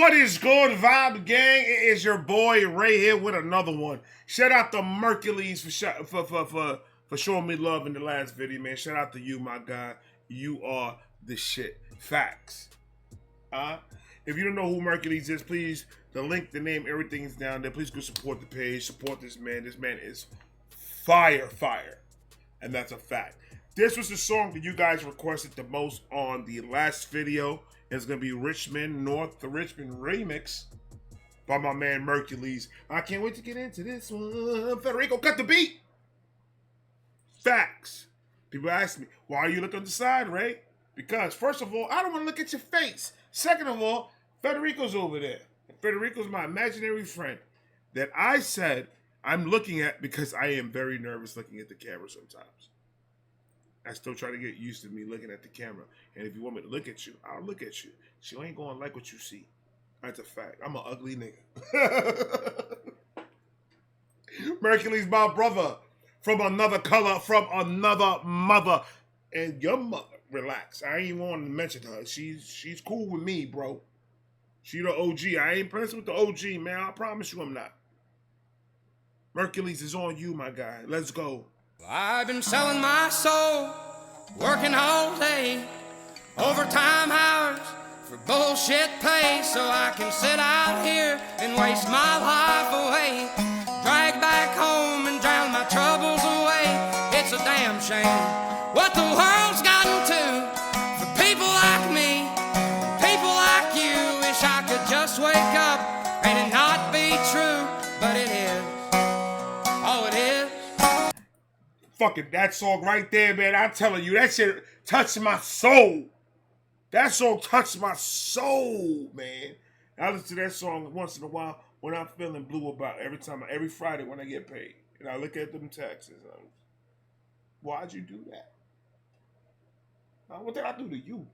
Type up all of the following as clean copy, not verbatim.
What is good, Vibe Gang? It is your boy Ray here with another one. Shout out to Mercules for showing me love in the last video, man. Shout out to you, my guy. You are the shit. Facts. If you don't know who Mercules is, please, the link, the name, everything is down there. Please go support the page. Support this man. This man is fire. And that's a fact. This was the song that you guys requested the most on the last video. It's going to be Richmond North, the Richmond remix by my man Mercules. I can't wait to get into this one. Federico, cut the beat. Facts. People ask me, why you look on the side, Ray? Because, first of all, I don't want to look at your face. Second of all, Federico's over there. Federico's my imaginary friend that I said I'm looking at because I am very nervous looking at the camera sometimes. I still try to get used to me looking at the camera. And if you want me to look at you, I'll look at you. She ain't gonna like what you see. That's a fact. I'm an ugly nigga. Mercules, my brother. From another color, from another mother. And your mother, relax. I ain't even want to mention her. She's cool with me, bro. She the OG. I ain't pressing with the OG, man. I promise you I'm not. Mercules is on you, my guy. Let's go. I've been selling my soul, working all day, overtime hours for bullshit pay, so I can sit out here and waste my life away, drag back home and drown my troubles away. It's a damn shame what the world's gotten to for people like me, people like you. Wish I could just wake up and it not be true, but it is. Oh, it is. Fucking that song right there, man. I'm telling you, that shit touched my soul. That song touched my soul, man. I listen to that song once in a while when I'm feeling blue about it. Every Friday when I get paid. And I look at them taxes. Why'd you do that? What did I do to you?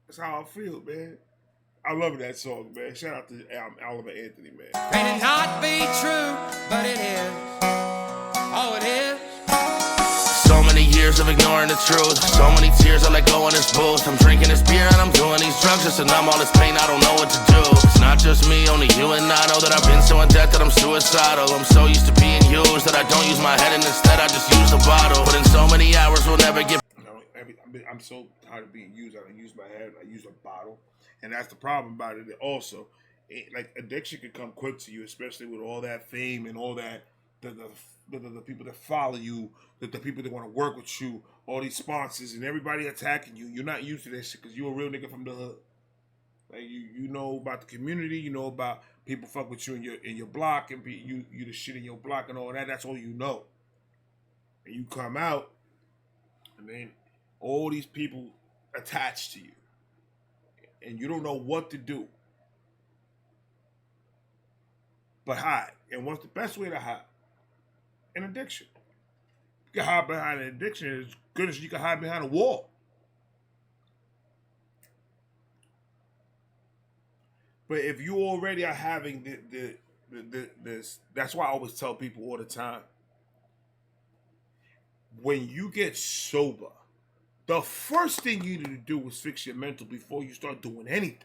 That's how I feel, man. I love that song, man. Shout out to Oliver Anthony, man. May it not be true, but it is. Oh, it is. So many years of ignoring the truth, so many tears I let go in this booth. I'm drinking this beer and I'm doing these drugs just to numb all this pain. I don't know what to do. It's not just me, only you and I know that I've been so in debt that I'm suicidal. I'm so used to being used that I don't use my head and instead I just use the bottle. But in so many hours we'll never get. I'm so tired of being used. I don't use my head. I use a bottle, and that's the problem about it. Also, like addiction can come quick to you, especially with all that fame and all that the people that follow you, the people that want to work with you, all these sponsors and everybody attacking you. You're not used to that shit because you're a real nigga from the hood. Like you know about the community, you know about people fuck with you in your block and you the shit in your block and all that. That's all you know. And you come out, and then all these people attached to you, and you don't know what to do but hide. And what's the best way to hide? An addiction. You can hide behind an addiction as good as you can hide behind a wall. But if you already are having this, that's why I always tell people all the time, when you get sober, the first thing you need to do is fix your mental before you start doing anything.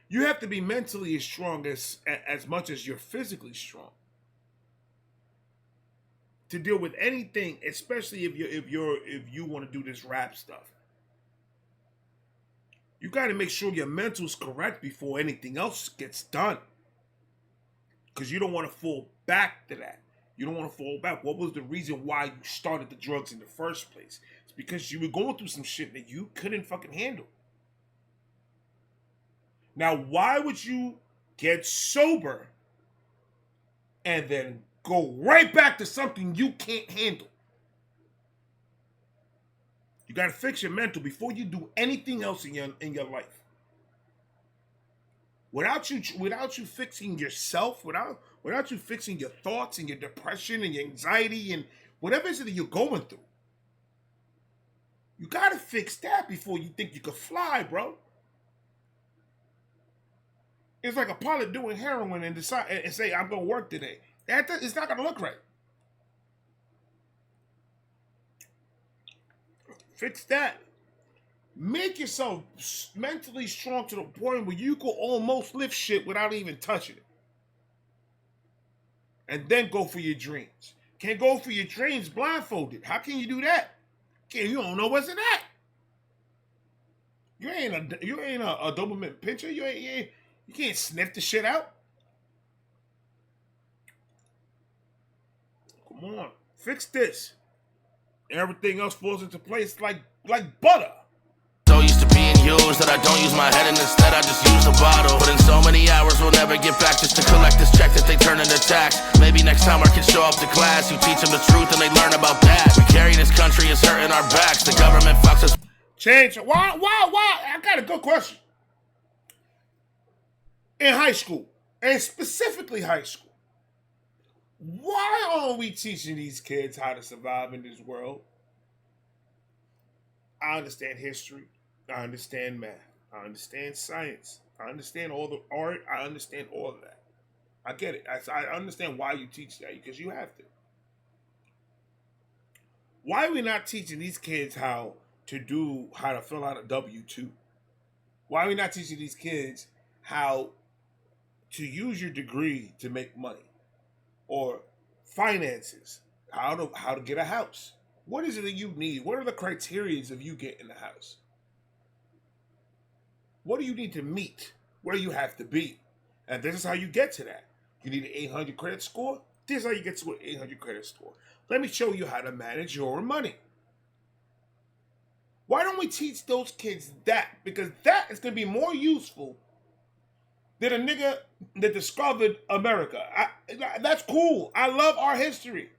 You have to be mentally as strong as much as you're physically strong to deal with anything, especially if you want to do this rap stuff. You got to make sure your mental's correct before anything else gets done, because you don't want to fall back to that. You don't want to fall back. What was the reason why you started the drugs in the first place? It's because you were going through some shit that you couldn't fucking handle. Now, why would you get sober and then go right back to something you can't handle? You got to fix your mental before you do anything else in your life. Without you fixing yourself, without you fixing your thoughts and your depression and your anxiety and whatever it is that you're going through, you got to fix that before you think you could fly, bro. It's like a pilot doing heroin and decide and say, I'm going to work today. It's not going to look right. Fix that. Make yourself mentally strong to the point where you can almost lift shit without even touching it. And then go for your dreams. Can't go for your dreams blindfolded. How can you do that? You don't know what's in that. You ain't a Doberman pincher. You can't sniff the shit out. Come on, fix this. Everything else falls into place like butter. So used to being used that I don't use my head and instead I just use the bottle. Put in so many hours we'll never get back just to collect this check that they turn into tax. Maybe next time I can show up to class. You teach them the truth and they learn about that. We carry this country, it's hurting our backs. The government fucks us. Change. Why? I got a good question. In high school, and specifically high school, why aren't we teaching these kids how to survive in this world? I understand history. I understand math. I understand science. I understand all the art. I understand all of that. I get it. I understand why you teach that, because you have to. Why are we not teaching these kids how to fill out a W-2? Why are we not teaching these kids how to use your degree to make money? Or finances, how to get a house? What is it that you need? What are the criteria of you getting a house? What do you need to meet? Where do you have to be? And this is how you get to that. You need an 800 credit score? This is how you get to an 800 credit score. Let me show you how to manage your money. Why don't we teach those kids that? Because that is going to be more useful than a nigga that discovered America. That's cool. I love our history.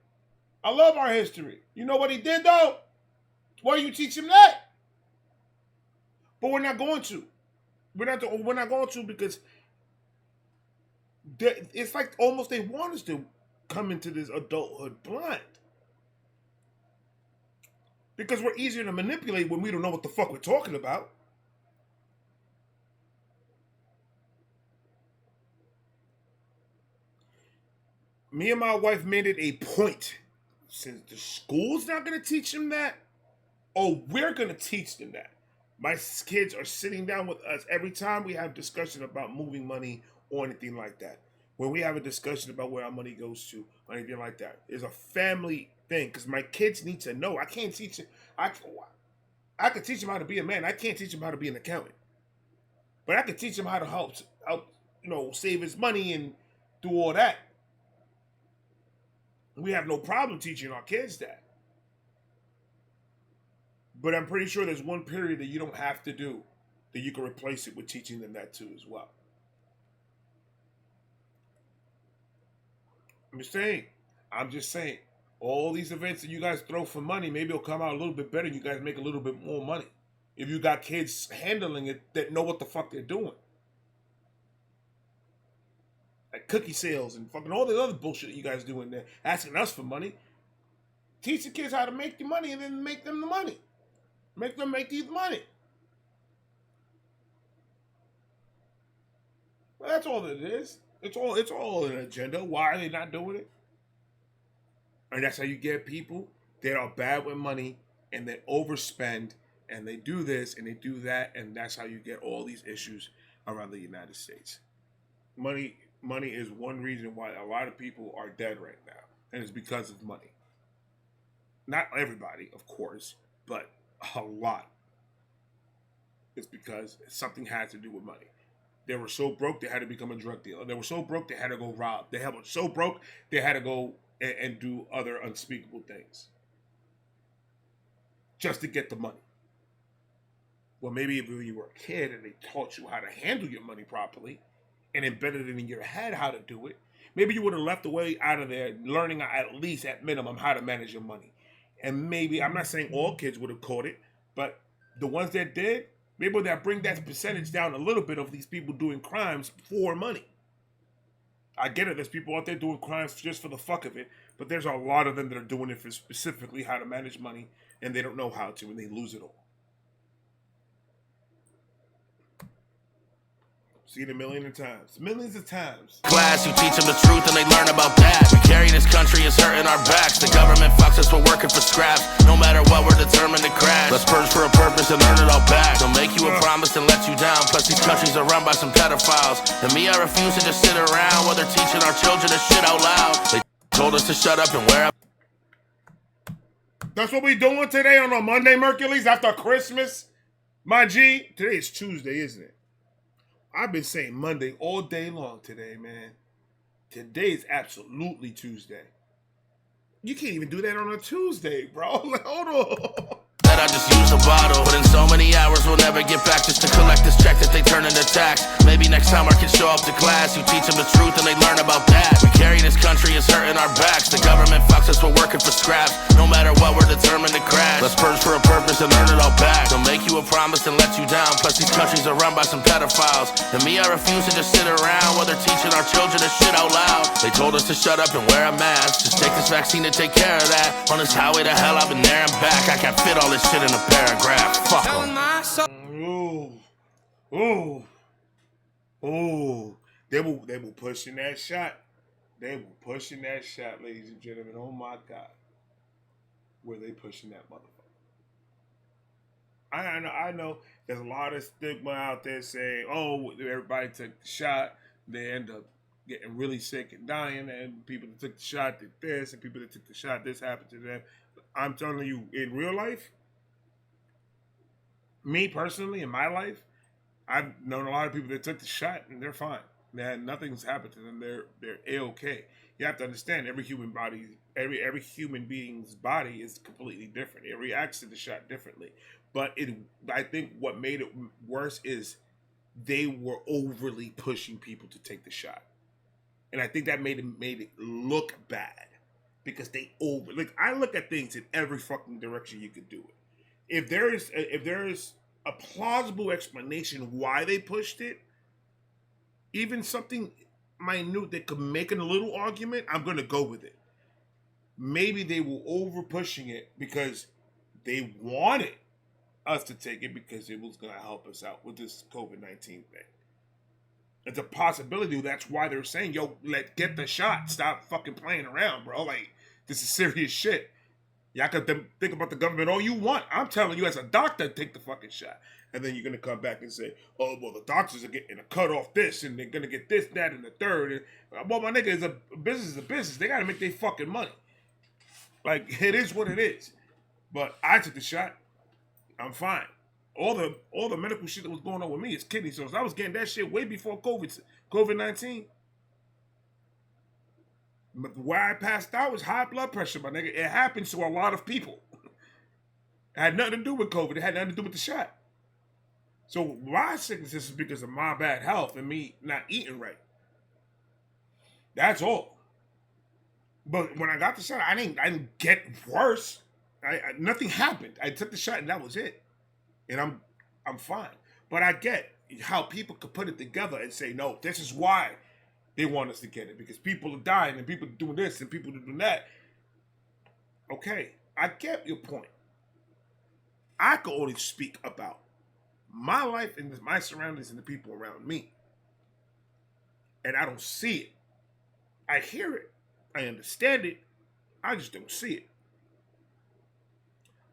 You know what he did, though? Why do you teach him that? But we're not going to. We're not going to because it's like almost they want us to come into this adulthood blind. Because we're easier to manipulate when we don't know what the fuck we're talking about. Me and my wife made it a point, since the school's not going to teach them that, we're going to teach them that. My kids are sitting down with us every time we have discussion about moving money or anything like that. When we have a discussion about where our money goes to or anything like that, it's a family thing because my kids need to know. I can't teach them. I can teach them how to be a man. I can't teach them how to be an accountant, but I can teach them how to help save his money and do all that. We have no problem teaching our kids that. But I'm pretty sure there's one period that you don't have to do, that you can replace it with teaching them that too as well. I'm just saying, all these events that you guys throw for money, maybe it'll come out a little bit better and you guys make a little bit more money. If you got kids handling it that know what the fuck they're doing. Like cookie sales and fucking all the other bullshit that you guys do in there, asking us for money. Teach the kids how to make the money and then make them the money. Make them make you the money. Well, that's all it is. It's all an agenda. Why are they not doing it? And that's how you get people that are bad with money and they overspend and they do this and they do that, and that's how you get all these issues around the United States. Money is one reason why a lot of people are dead right now, and it's because of money. Not everybody, of course, but a lot. It's because something had to do with money. They were so broke they had to become a drug dealer. They were so broke they had to go rob. They were so broke they had to go and do other unspeakable things just to get the money. Well, maybe if you were a kid and they taught you how to handle your money properly and embedded it in your head how to do it, maybe you would have left away out of there learning at least at minimum how to manage your money. And maybe, I'm not saying all kids would have caught it, but the ones that did, maybe that bring that percentage down a little bit of these people doing crimes for money. I get it, there's people out there doing crimes just for the fuck of it, but there's a lot of them that are doing it for specifically how to manage money, and they don't know how to, and they lose it all. Seen it millions of times. Millions of times. Class, you teach them the truth and they learn about that. We carry this country, it's hurting our backs. The government fucks us for working for scraps. No matter what, we're determined to crash. Let's purge for a purpose and earn it all back. They'll make you a promise and let you down. Plus these countries are run by some pedophiles. And me, I refuse to just sit around while they're teaching our children this shit out loud. They told us to shut up and wear a... That's what we doing today on a Monday, Mercules, after Christmas. My G, today is Tuesday, isn't it? I've been saying Monday all day long today, man. Today is absolutely Tuesday. You can't even do that on a Tuesday, bro. Like, hold on. I just use a bottle. Put in so many hours, we'll never get back just to collect this check that they turn into tax. Maybe next time I can show up to class. You teach them the truth and they learn about that. We carry this country, it's hurting our backs. The government fucks us for working for scraps. No matter what, we're determined to crash. Let's purge for a purpose and earn it all back. They'll make you a promise and let you down. Plus these countries are run by some pedophiles. And me, I refuse to just sit around while they're teaching our children this shit out loud. They told us to shut up and wear a mask. Just take this vaccine to take care of that. On this highway to hell, I've been there and back. I can't fit all this shit in a paragraph. Fuck 'em. Ooh. They were pushing that shot. They were pushing that shot, ladies and gentlemen. Oh my God. Were they pushing that motherfucker? I know there's a lot of stigma out there saying, oh, everybody took the shot. They end up getting really sick and dying. And people that took the shot did this. And people that took the shot, this happened to them. I'm telling you, in real life, me personally, in my life, I've known a lot of people that took the shot and they're fine. Nothing's happened to them. They're A-okay. You have to understand every human human being's body is completely different. It reacts to the shot differently. But I think what made it worse is they were overly pushing people to take the shot. And I think that made it look bad. Because I look at things in every fucking direction you could do it. If there is a plausible explanation why they pushed it, even something minute that could make a little argument, I'm gonna go with it. Maybe they were over pushing it because they wanted us to take it because it was gonna help us out with this COVID-19 thing. It's a possibility. That's why they're saying, yo, get the shot. Stop fucking playing around, bro. Like, this is serious shit. Y'all can think about the government all you want. I'm telling you, as a doctor, take the fucking shot. And then you're going to come back and say, oh, well, the doctors are getting a cut off this, and they're going to get this, that, and the third. And, well, my nigga, a business. They got to make their fucking money. Like, it is what it is. But I took the shot. I'm fine. All the medical shit that was going on with me is kidney stones. I was getting that shit way before COVID-19. But why I passed out was high blood pressure, my nigga. It happens to a lot of people. It had nothing to do with COVID. It had nothing to do with the shot. So my sickness is because of my bad health and me not eating right. That's all. But when I got the shot, I didn't get worse. Nothing happened. I took the shot and that was it. And I'm fine. But I get how people could put it together and say, no, this is why they want us to get it, because people are dying and people are doing this and people are doing that. Okay, I get your point. I can only speak about my life and my surroundings and the people around me. And I don't see it. I hear it. I understand it. I just don't see it.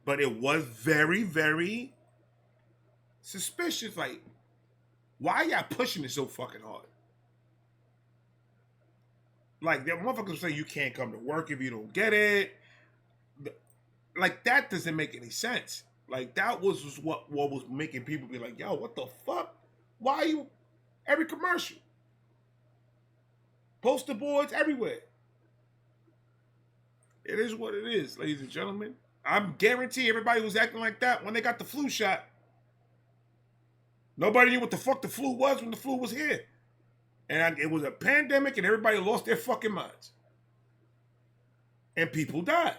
But it was very, very suspicious. Like, why y'all pushing it so fucking hard? Like, that motherfuckers say you can't come to work if you don't get it. Like, that doesn't make any sense. Like, that was what was making people be like, yo, what the fuck? Why are you... Every commercial. Poster boards everywhere. It is what it is, ladies and gentlemen. I'm guarantee everybody was acting like that when they got the flu shot. Nobody knew what the fuck the flu was when the flu was here. And it was a pandemic and everybody lost their fucking minds. And people died.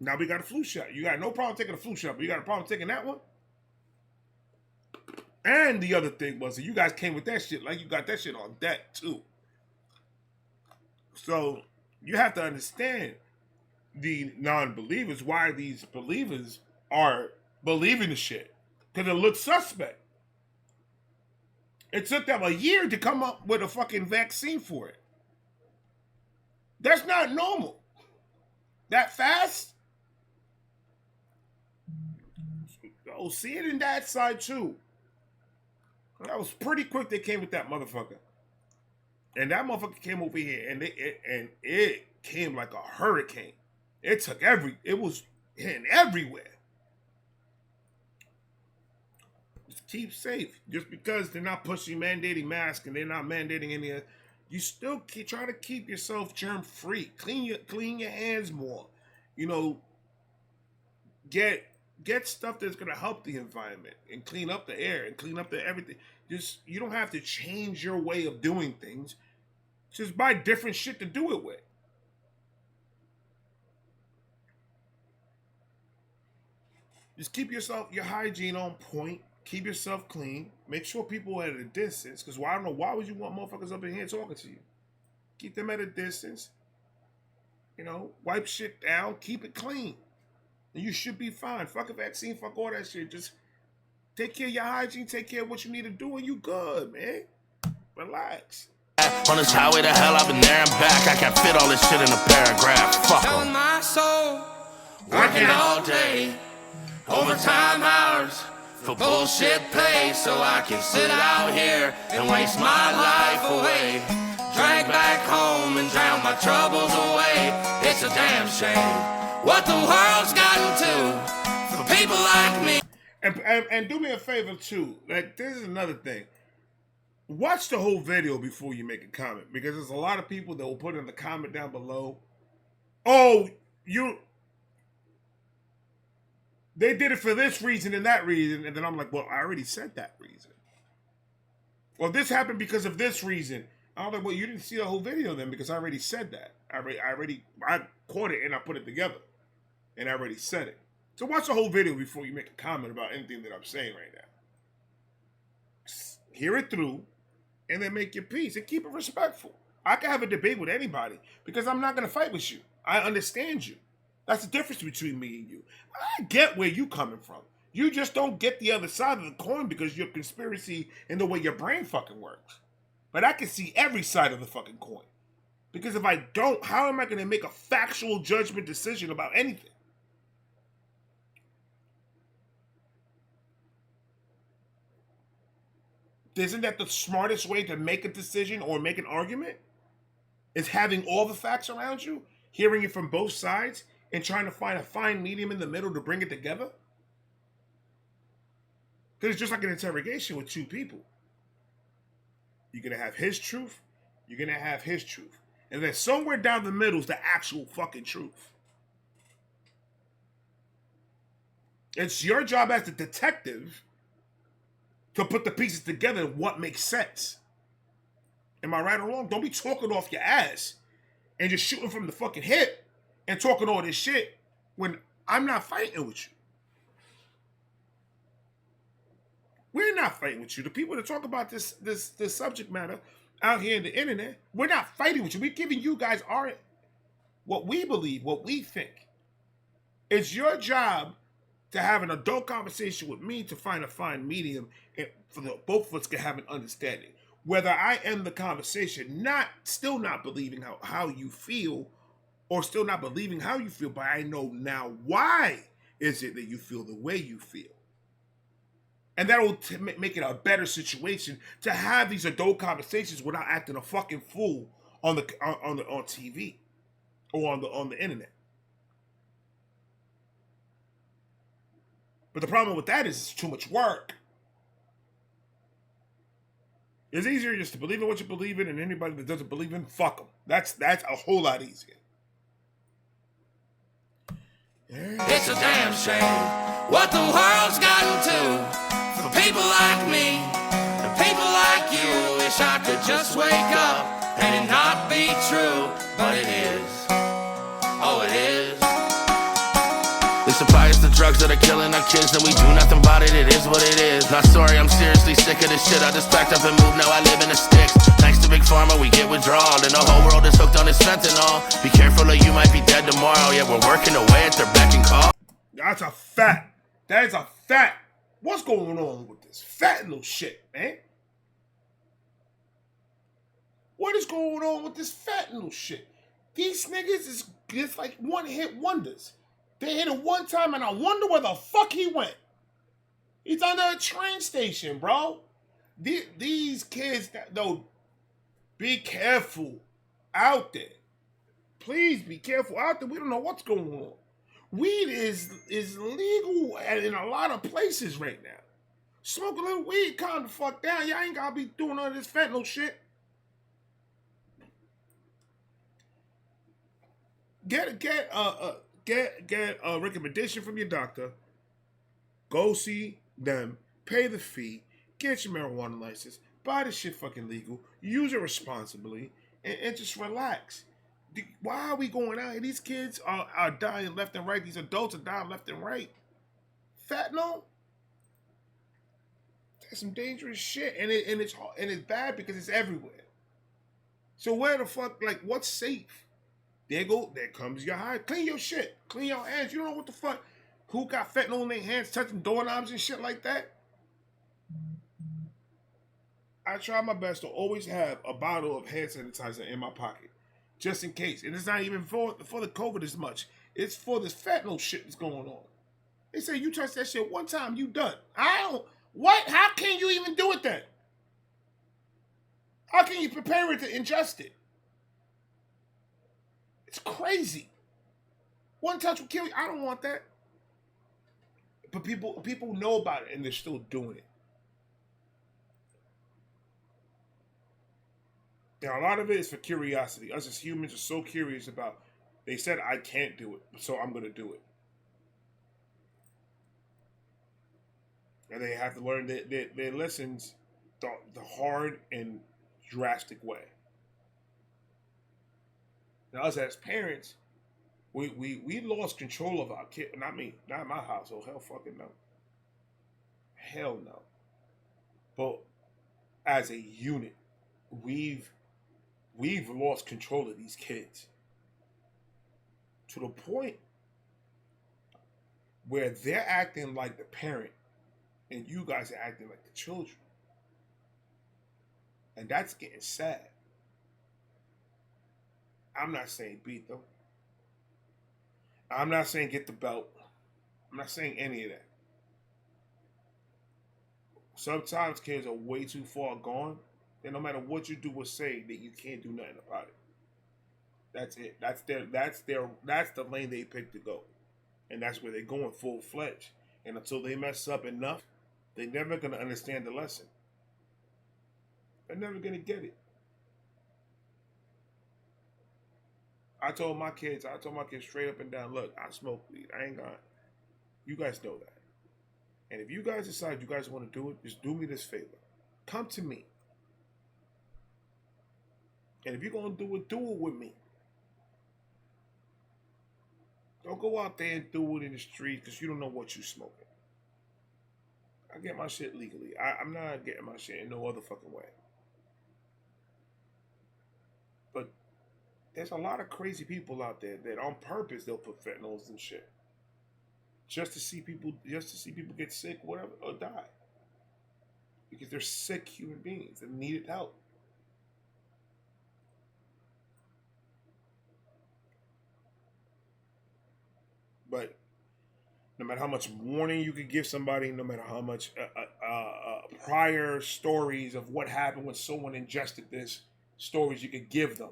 Now we got a flu shot. You got no problem taking a flu shot, but you got a problem taking that one? And the other thing was that you guys came with that shit like you got that shit on deck too. So you have to understand the non-believers, why these believers are believing the shit. Because it looks suspect. It took them a year to come up with a fucking vaccine for it. That's not normal. That fast? Oh, see it in that side too. That was pretty quick. They came with that motherfucker, and that motherfucker came over here, and it came like a hurricane. It took it was hitting everywhere. Just keep safe. Just because they're not pushing mandating masks and they're not mandating any, you still try to keep yourself germ free. Clean your hands more. You know, get stuff that's gonna help the environment and clean up the air and clean up the everything. You don't have to change your way of doing things. Just buy different shit to do it with. Just keep your hygiene on point. Keep yourself clean. Make sure people are at a distance. Because I don't know, why would you want motherfuckers up in here talking to you? Keep them at a distance. You know, wipe shit down. Keep it clean. And you should be fine. Fuck a vaccine. Fuck all that shit. Just take care of your hygiene. Take care of what you need to do. And you good, man. Relax. On this highway to hell, I've been there and back. I can't fit all this shit in a paragraph. Fuck 'em. Selling my soul, working all day, overtime hours for bullshit pay, so I can sit out here and waste my life away. Drag back home and drown my troubles away. It's a damn shame what the world's gotten to for people like me. And do me a favor too. Like, this is another thing. Watch the whole video before you make a comment, because there's a lot of people that will put in the comment down below, oh, they did it for this reason and that reason. And then I'm like, well, I already said that reason. Well, this happened because of this reason. I'm like, well, you didn't see the whole video then, because I already said that. I caught it and I put it together. And I already said it. So watch the whole video before you make a comment about anything that I'm saying right now. Hear it through and then make your peace and keep it respectful. I can have a debate with anybody because I'm not going to fight with you. I understand you. That's the difference between me and you. I get where you coming from. You just don't get the other side of the coin because you're conspiracy in the way your brain fucking works. But I can see every side of the fucking coin. Because if I don't, how am I going to make a factual judgment decision about anything? Isn't that the smartest way to make a decision or make an argument? Is having all the facts around you, hearing it from both sides, and trying to find a fine medium in the middle to bring it together? Because it's just like an interrogation with two people. You're going to have his truth, you're going to have his truth. And then somewhere down the middle is the actual fucking truth. It's your job as the detective to put the pieces together and what makes sense. Am I right or wrong? Don't be talking off your ass and just shooting from the fucking hip and talking all this shit when I'm not fighting with you. We're not fighting with you. The people that talk about this subject matter out here in the internet, we're not fighting with you. We're giving you guys what we believe, what we think. It's your job to have an adult conversation with me to find a fine medium and for both of us can have an understanding. Whether I end the conversation still not believing how you feel, or still not believing how you feel, but I know now why is it that you feel the way you feel. And that will make it a better situation to have these adult conversations without acting a fucking fool on TV or on the internet. But the problem with that is it's too much work. It's easier just to believe in what you believe in, and anybody that doesn't believe in, fuck them. That's a whole lot easier. It's a damn shame what the world's gotten to for people like me and people like you. Wish I could just wake up and it not be true, but it is. Oh, it is. They supply us the drugs that are killing our kids, and we do nothing about it. It is what it is. Not sorry, I'm seriously sick of this shit. I just packed up and moved, now I live in the sticks. Thanks to Big Pharma, we get withdrawal, and the whole world is hooked on this fentanyl. Be careful or you might be dead tomorrow. Yeah, we're working away at their beck and call. That's a fact. That is a fact. What's going on with this fentanyl shit, man? What is going on with this fentanyl shit? These niggas is just like one-hit wonders. They hit it one time, and I wonder where the fuck he went. He's under a train station, bro. These kids, though, be careful out there. Please be careful out there. We don't know what's going on. Weed is legal in a lot of places right now. Smoke a little weed, calm the fuck down. Y'all ain't gotta be doing all this fentanyl shit. Get a recommendation from your doctor. Go see them. Pay the fee. Get your marijuana license. Buy the shit fucking legal. Use it responsibly. And just relax. Why are we going out here? These kids are dying left and right. These adults are dying left and right. Fentanyl? That's some dangerous shit. And it's bad because it's everywhere. So where the fuck, like, what's safe? There comes your high. Clean your shit. Clean your hands. You don't know what the fuck. Who got fentanyl in their hands touching doorknobs and shit like that? I try my best to always have a bottle of hand sanitizer in my pocket. Just in case. And it's not even for the COVID as much. It's for this fentanyl shit that's going on. They say you touch that shit one time, you done. What? How can you even do it then? How can you prepare it to ingest it? It's crazy. One touch will kill you. I don't want that. But people know about it and they're still doing it. Now, a lot of it is for curiosity. Us as humans are so curious about, they said I can't do it, so I'm going to do it. And they have to learn their lessons the hard and drastic way. Now, us as parents, we lost control of our kid. Not me, not my household. Hell fucking no. Hell no. But as a unit, we've lost control of these kids to the point where they're acting like the parent and you guys are acting like the children. And that's getting sad. I'm not saying beat them. I'm not saying get the belt. I'm not saying any of that. Sometimes kids are way too far gone. And no matter what you do or say, that you can't do nothing about it. That's it. That's the lane they picked to go. And that's where they're going full-fledged. And until they mess up enough, they're never gonna understand the lesson. They're never gonna get it. I told my kids straight up and down, look, I smoke weed. I ain't gonna. You guys know that. And if you guys decide you guys want to do it, just do me this favor. Come to me. And if you're going to do it with me. Don't go out there and do it in the street because you don't know what you're smoking. I get my shit legally. I'm not getting my shit in no other fucking way. But there's a lot of crazy people out there that on purpose they'll put fentanyls and shit. Just to see people get sick, whatever, or die. Because they're sick human beings that needed help. But no matter how much warning you could give somebody, no matter how much prior stories of what happened when someone ingested this, stories you could give them,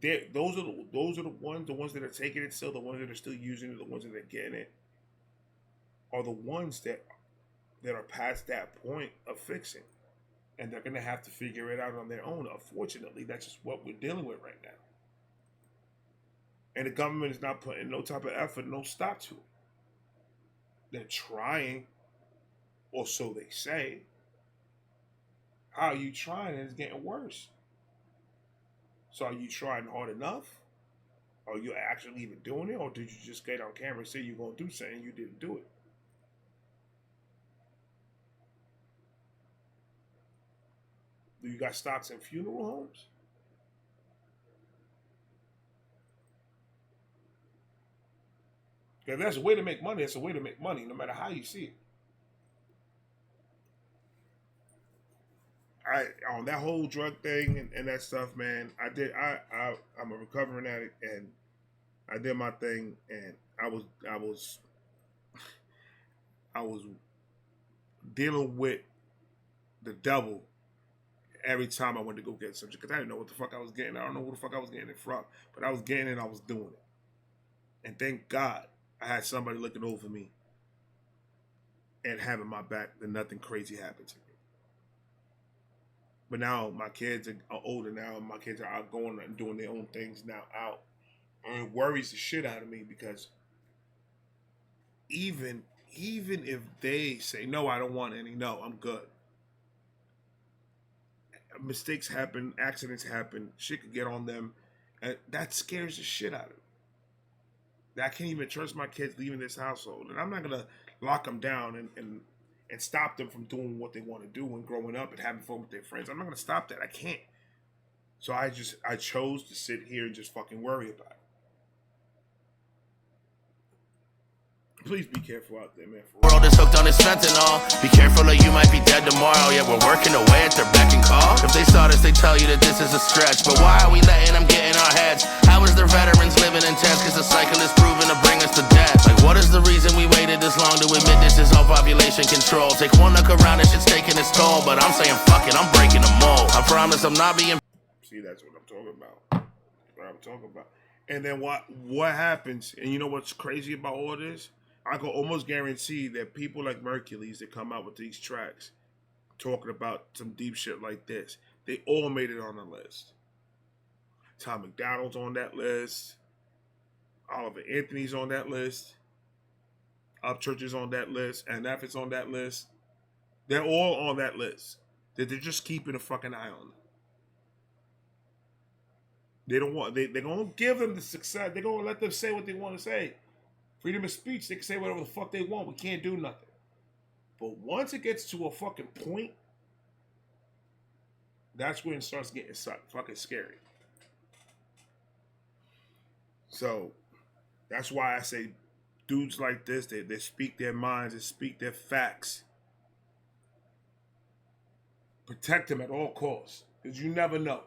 those are the ones that are taking it still, the ones that are still using it, the ones that are getting it, are the ones that are past that point of fixing, and they're gonna have to figure it out on their own. Unfortunately, that's just what we're dealing with right now. And the government is not putting no type of effort, no stop to it. They're trying, or so they say. How are you trying? And it's getting worse. So are you trying hard enough? Are you actually even doing it? Or did you just get on camera and say you're going to do something and you didn't do it? Do you got stocks in funeral homes? If that's a way to make money, it's a way to make money, no matter how you see it. on that whole drug thing and that stuff, man. I'm a recovering addict, and I did my thing, and I was dealing with the devil every time I went to go get something, because I didn't know what the fuck I was getting. I don't know who the fuck I was getting it from, but I was getting it. I was doing it, and thank God I had somebody looking over me and having my back, that nothing crazy happened to me. But now my kids are older now, and my kids are outgoing and doing their own things now out. And it worries the shit out of me, because even if they say, no, I don't want any, no, I'm good. Mistakes happen, accidents happen, shit could get on them, and that scares the shit out of me. I can't even trust my kids leaving this household, and I'm not gonna lock them down and stop them from doing what they want to do and growing up and having fun with their friends. I'm not gonna stop that. I can't. So I chose to sit here and just fucking worry about it. Please be careful out there, man. World is hooked on this fentanyl. Be careful or you might be dead tomorrow. Yeah, we're working away at their beck and call. If they saw this, they tell you that this is a stretch. But why are we letting them get in our heads? How is their veterans living in tents? Cause the cycle is proven to bring us to death. Like, what is the reason we waited this long to admit this is all population control? Take one look around, this shit's taking its toll. But I'm saying fuck it, I'm breaking the mold. I promise I'm not being... See, that's what I'm talking about. That's what I'm talking about. And then what happens, and you know what's crazy about all this? I can almost guarantee that people like Mercules that come out with these tracks talking about some deep shit like this, they all made it on the list. Tom McDonald's on that list. Oliver Anthony's on that list. Upchurch is on that list. And NF is on that list. They're all on that list. They're just keeping a fucking eye on them. They don't want, they're going to give them the success. They're going to let them say what they want to say. Freedom of speech, they can say whatever the fuck they want. We can't do nothing. But once it gets to a fucking point, that's when it starts getting fucking scary. So, that's why I say dudes like this, they speak their minds, they speak their facts. Protect them at all costs. Because you never know.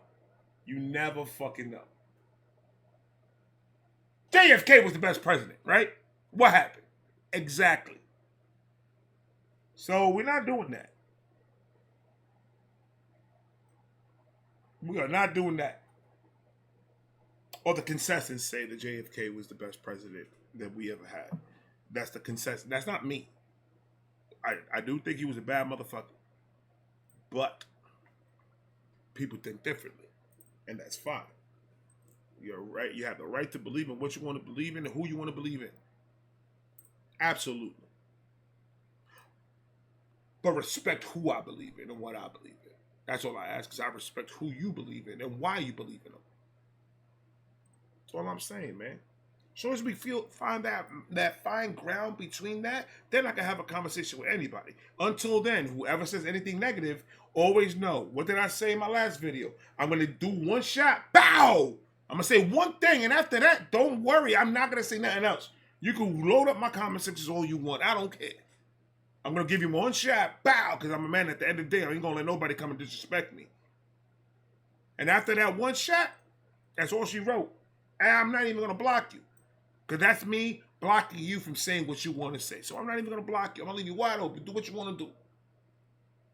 You never fucking know. JFK was the best president, right? What happened? Exactly. So we're not doing that. We are not doing that. Or the consensus say that JFK was the best president that we ever had. That's the consensus. That's not me. I do think he was a bad motherfucker. But people think differently. And that's fine. You're right. You have the right to believe in what you want to believe in and who you want to believe in. Absolutely. But respect who I believe in and what I believe in. That's all I ask, because I respect who you believe in and why you believe in them. That's all I'm saying, man. As soon as we find that fine ground between that, then I can have a conversation with anybody. Until then, whoever says anything negative, always know. What did I say in my last video? I'm going to do one shot. Bow! I'm going to say one thing, and after that, don't worry. I'm not going to say nothing else. You can load up my comment sections all you want. I don't care. I'm going to give you one shot. Bow! Because I'm a man at the end of the day. I ain't going to let nobody come and disrespect me. And after that one shot, that's all she wrote. And I'm not even going to block you. Because that's me blocking you from saying what you want to say. So I'm not even going to block you. I'm going to leave you wide open. Do what you want to do.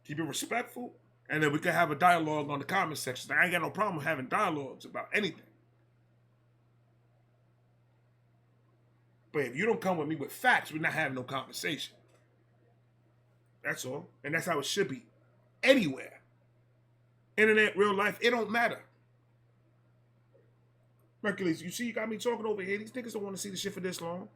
Keep it respectful. And then we can have a dialogue on the comment section. I ain't got no problem having dialogues about anything. But if you don't come with me with facts, we're not having no conversation. That's all. And that's how it should be. Anywhere. Internet, real life, it don't matter. Mercules, you see you got me talking over here. These niggas don't want to see the shit for this long.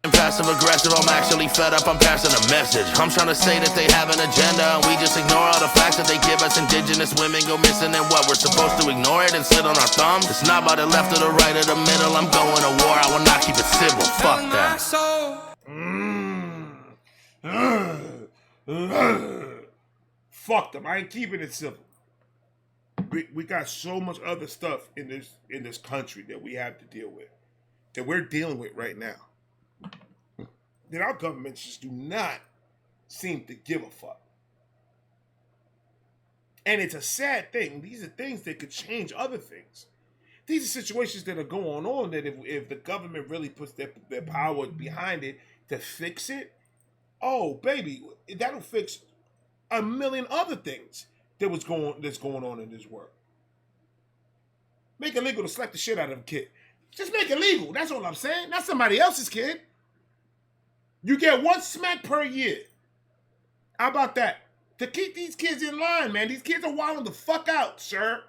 Passive aggressive, I'm actually fed up, I'm passing a message. I'm trying to say that they have an agenda, and we just ignore all the facts that they give us. Indigenous women go missing, and what, we're supposed to ignore it and sit on our thumbs? It's not by the left or the right or the middle, I'm going to war, I will not keep it civil, fuck that. Fuck them, I ain't keeping it civil. We got so much other stuff in this country that we have to deal with, that we're dealing with right now, that our governments just do not seem to give a fuck. And it's a sad thing. These are things that could change other things. These are situations that are going on that if the government really puts their power behind it to fix it, oh baby, that'll fix a million other things that's going on in this world. Make it legal to slap the shit out of a kid. Just make it legal. That's all I'm saying. Not somebody else's kid. You get 1 smack per year. How about that? To keep these kids in line, man. These kids are wilding the fuck out, sir.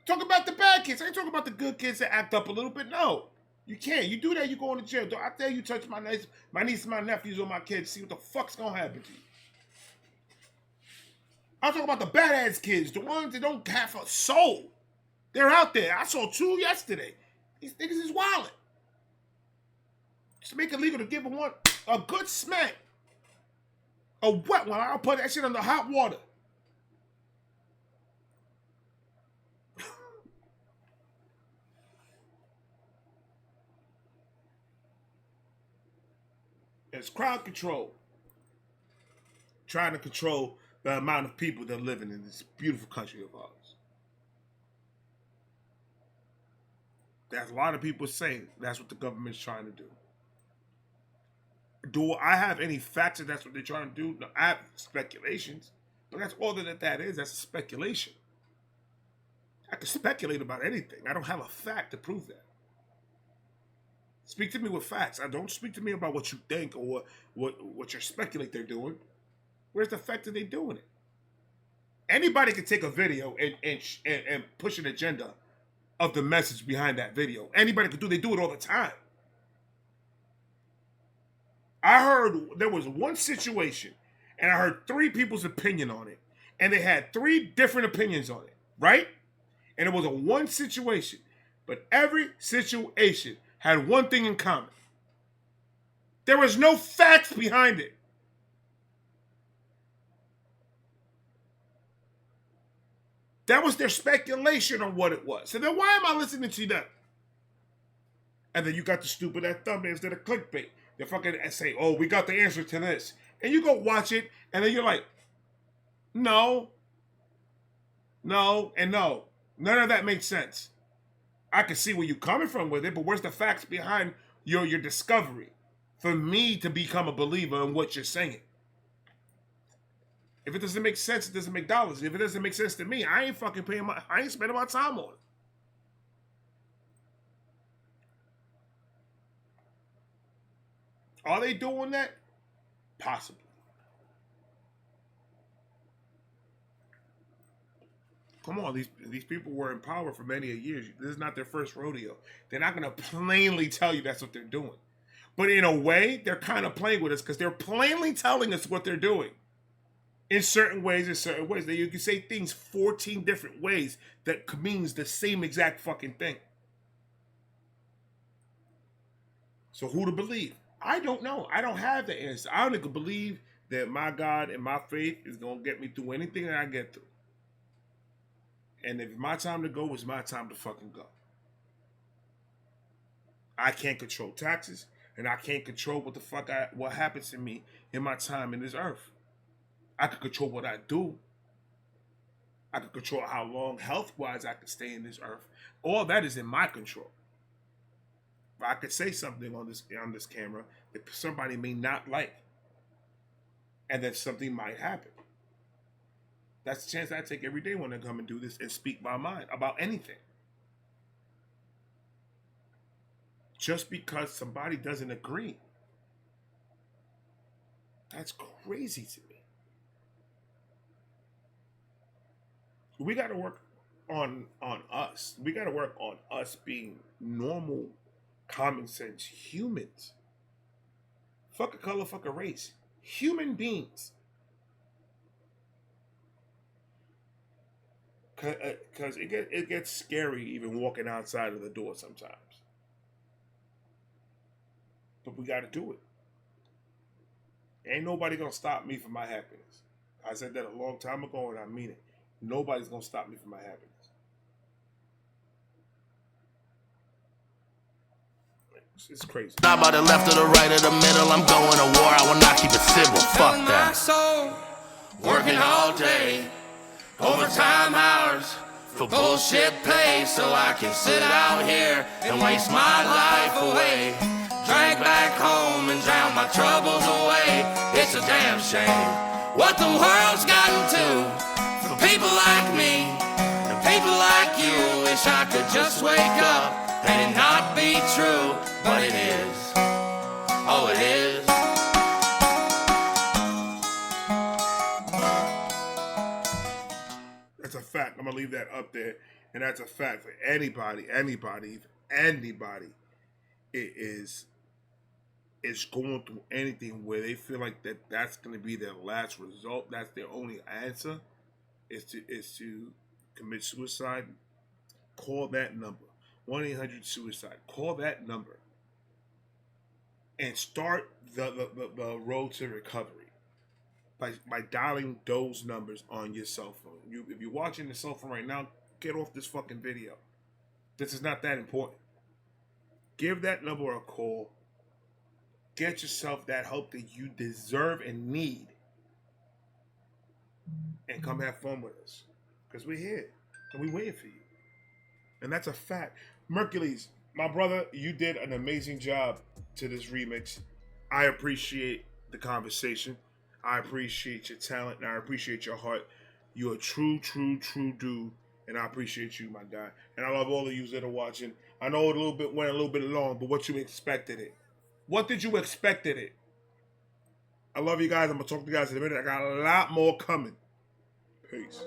Talk about the bad kids. I ain't talking about the good kids that act up a little bit. No. You can't. You do that, you go into jail. I tell you, touch my niece, my nephews, or my kids, see what the fuck's gonna happen to you. I'm talking about the badass kids, the ones that don't have a soul. They're out there. I saw 2 yesterday. These niggas is wildin'. Just make it legal to give them a good smack. A wet one. I'll put that shit under hot water. It's crowd control. Trying to control the amount of people that are living in this beautiful country of ours. That's a lot of people saying that's what the government's trying to do. Do I have any facts that that's what they're trying to do? No, I have speculations, but that's all that is. That's a speculation. I can speculate about anything. I don't have a fact to prove that. Speak to me with facts. I don't speak to me about what you think or what you speculate they're doing. Where's the fact that they're doing it? Anybody can take a video and push an agenda of the message behind that video. Anybody can do. They do it all the time. I heard there was one situation, and I heard 3 people's opinion on it, and they had 3 different opinions on it, right? And it was a one situation, but every situation had one thing in common. There was no facts behind it. That was their speculation on what it was. So then why am I listening to them? And then you got the stupid ass thumbnails that are clickbait. They fucking say, oh, we got the answer to this. And you go watch it, and then you're like, no, and no. None of that makes sense. I can see where you're coming from with it, but where's the facts behind your discovery for me to become a believer in what you're saying? If it doesn't make sense, it doesn't make dollars. If it doesn't make sense to me, I ain't spending my time on it. Are they doing that? Possibly. Come on, these people were in power for many years. This is not their first rodeo. They're not going to plainly tell you that's what they're doing. But in a way, they're kind of playing with us because they're plainly telling us what they're doing. In certain ways. You can say things 14 different ways that means the same exact fucking thing. So who to believe? I don't know. I don't have the answer. I only can believe that my God and my faith is going to get me through anything that I get through. And if it's my time to go, it's my time to fucking go. I can't control taxes, and I can't control what happens to me in my time in this earth. I can control what I do. I can control how long, health-wise, I can stay in this earth. All that is in my control. But I could say something on this camera that somebody may not like, and then something might happen. That's the chance I take every day when I come and do this and speak my mind about anything. Just because somebody doesn't agree. That's crazy to me. We got to work on us. We got to work on us being normal, common sense humans. Fuck a color, fuck a race. Human beings. Because it gets scary even walking outside of the door sometimes. But we got to do it. Ain't nobody going to stop me from my happiness. I said that a long time ago and I mean it. Nobody's going to stop me from my happiness. It's crazy. Not by the left or the right or the middle. I'm going to war. I will not keep it civil. Fuck Selling my that. soul, working all day, overtime hours for bullshit pay, so I can sit out here and waste my life away. Drag back home and drown my troubles away. It's a damn shame what the world's gotten to for people like me and people like you. Wish I could just wake up and it not be true, but it is. Oh, it is. That's a fact. I'm gonna leave that up there, and that's a fact for anybody. It is going through anything where they feel like that's gonna be their last result. That's their only answer. Is to commit suicide. Call that number, 1-800-SUICIDE. Call that number, and start the road to recovery. By dialing those numbers on your cell phone. If you're watching the cell phone right now, get off this fucking video. This is not that important. Give that number a call. Get yourself that help that you deserve and need. And come have fun with us. Because we're here. And we're waiting for you. And that's a fact. Mercules, my brother, you did an amazing job to this remix. I appreciate the conversation. I appreciate your talent, and I appreciate your heart. You're a true dude, and I appreciate you, my guy. And I love all of you that are watching. I know it went a little bit long, but what you expected it. What did you expect it? I love you guys. I'm going to talk to you guys in a minute. I got a lot more coming. Peace.